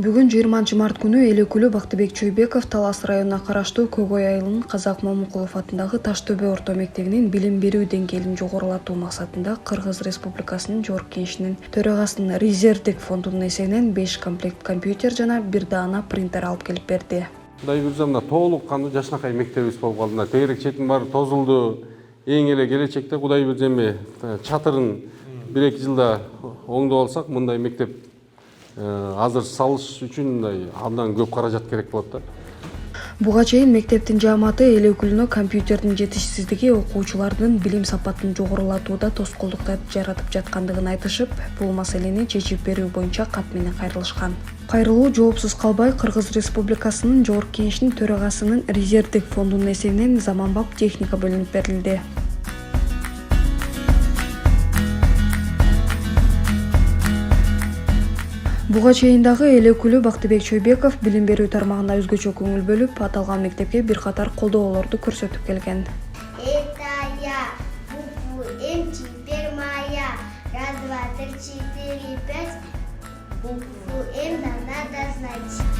Бүгүн 20-март күнү эл өкүлү Бактыбек Чойбеков Талас районуна караштуу Көгөй айылынын Казак Момункулов атындагы Таш-Төбө орто мектебинин билим берүү деңгээлин жогорулатуу максатында Кыргыз Республикасынын Жогорку Кеңешинин төрагасынын резервдик фондунун эсебинен 5 комплект компьютер жана 1 даана принтер алып келип берди. Кудай буйрса мына толук кандуу жакшынакай мектебибиз болуп калды. Мына тегерек четин баары тозулду. Эң эле келечекте Кудай буйрса эми чатырын 1-2 жылда оңдоп алсак, мындай мектеп азыр салыш үчүн мындай абдан көп каражат керек болот да. Буга чейин мектептин жааматы эл өкүлүнө компьютердин жетишсиздиги окуучулардын билим сапатын жогорулатууда тоскоолдук жаратып жаткандыгын айтышып, бул маселени чечип берүү боюнча кат менен кайрылышкан. Кайрылуу жоопсуз калбай, Кыргыз Республикасынын Жогорку Кеңешинин төрагасынын резервдик фондунун эсебинен заманбап техника бөлүнүп берилди. Буга чейин дагы эл өкүлү Бактыбек Чойбеков билим берүү тармагына өзгөчө көңүл бөлүп, аталган мектепке бир катар колдоолорду көрсөтүп келген. Это я, букву М теперь моя. Раз, два, три, четыре, пять. Букву М нам надо знать.